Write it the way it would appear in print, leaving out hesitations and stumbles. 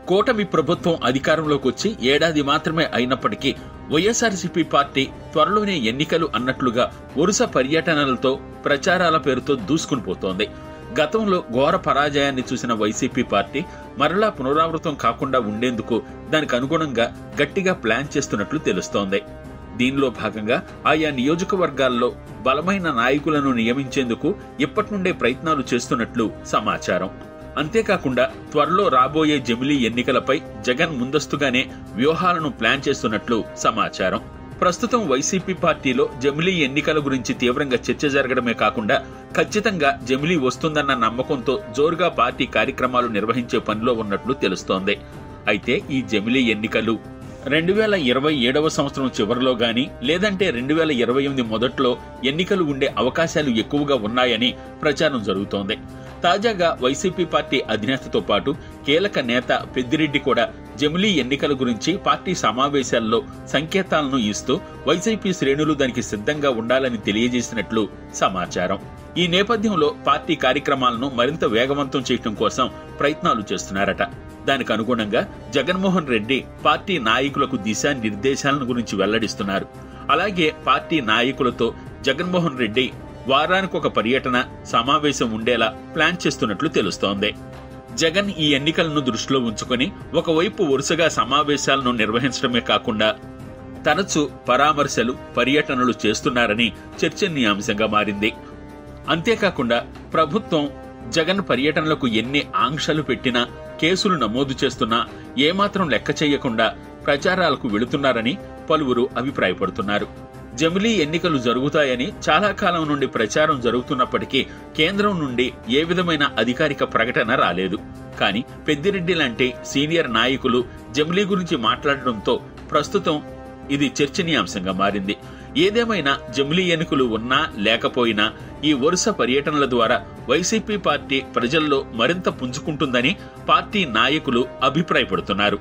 కూటమి ప్రభుత్వం అధికారంలోకి వచ్చి ఏడాది మాత్రమే అయినప్పటికీ వైఎస్ఆర్సీపీ పార్టీ త్వరలోనే ఎన్నికలు అన్నట్లుగా వరుస పర్యటనలతో ప్రచారాల పేరుతో దూసుకుని పోతోంది. గతంలో ఘోర పరాజయాన్ని చూసిన వైసీపీ పార్టీ మరలా పునరావృతం కాకుండా ఉండేందుకు దానికి అనుగుణంగా గట్టిగా ప్లాన్ చేస్తున్నట్లు తెలుస్తోంది. దీనిలో భాగంగా ఆయా నియోజకవర్గాల్లో బలమైన నాయకులను నియమించేందుకు ఇప్పటి నుండే ప్రయత్నాలు చేస్తున్నట్లు సమాచారం. అంతేకాకుండా త్వరలో రాబోయే జమిలీ ఎన్నికలపై జగన్ ముందస్తుగానే వ్యూహాలను ప్లాన్ చేస్తున్నట్లు సమాచారం. ప్రస్తుతం వైసీపీ పార్టీలో జమిలీ ఎన్నికల గురించి తీవ్రంగా చర్చ జరగడమే కాకుండా ఖచ్చితంగా జమిలీ వస్తుందన్న నమ్మకంతో జోరుగా పార్టీ కార్యక్రమాలు నిర్వహించే పనిలో ఉన్నట్లు తెలుస్తోంది. అయితే ఈ జమిలీ ఎన్నికలు 2027వ సంవత్సరం చివరిలో గాని లేదంటే 2028 మొదట్లో ఎన్నికలు ఉండే అవకాశాలు ఎక్కువగా ఉన్నాయని ప్రచారం జరుగుతోంది. తాజాగా వైసీపీ పార్టీ అధినేతతో పాటు కీలక నేత పెద్దిరెడ్డి కూడా జమిలీ ఎన్నికల గురించి పార్టీ సమావేశాల్లో సంకేతాలను ఇస్తూ వైసీపీ శ్రేణులు దానికి సిద్ధంగా ఉండాలని తెలియజేసినట్లు సమాచారం. ఈ నేపథ్యంలో పార్టీ కార్యక్రమాలను మరింత వేగవంతం చేయడం కోసం ప్రయత్నాలు చేస్తున్నారట. దానికి అనుగుణంగా జగన్మోహన్ రెడ్డి పార్టీ నాయకులకు దిశానిర్దేశాలను గురించి వెల్లడిస్తున్నారు. అలాగే పార్టీ నాయకులతో జగన్మోహన్ రెడ్డి వారానికి ఒక పర్యటన సమావేశం ఉండేలా ప్లాన్ చేస్తున్నట్లు తెలుస్తోంది. జగన్ ఈ ఎన్నికలను దృష్టిలో ఉంచుకుని ఒకవైపు వరుసగా సమావేశాలను నిర్వహించడమే కాకుండా తరచూ పరామర్శలు, పర్యటనలు చేస్తున్నారని చర్చనీయాంశంగా మారింది. అంతేకాకుండా ప్రభుత్వం జగన్ పర్యటనలకు ఎన్ని ఆంక్షలు పెట్టినా, కేసులు నమోదు చేస్తున్నా ఏమాత్రం లెక్క చేయకుండా ప్రచారాలకు వెళుతున్నారని పలువురు అభిప్రాయపడుతున్నారు. జమిలీ ఎన్నికలు జరుగుతాయని చాలా కాలం నుండి ప్రచారం జరుగుతున్నప్పటికీ కేంద్రం నుండి ఏ విధమైన అధికారిక ప్రకటన రాలేదు. కానీ పెద్దిరెడ్డి లాంటి సీనియర్ నాయకులు జమిలీ గురించి మాట్లాడడంతో ప్రస్తుతం ఇది చర్చనీయాంశంగా మారింది. ఏదేమైనా జమిలీ ఎన్నికలు ఉన్నా లేకపోయినా ఈ వరుస పర్యటనల ద్వారా వైసీపీ పార్టీ ప్రజల్లో మరింత పుంజుకుంటుందని పార్టీ నాయకులు అభిప్రాయపడుతున్నారు.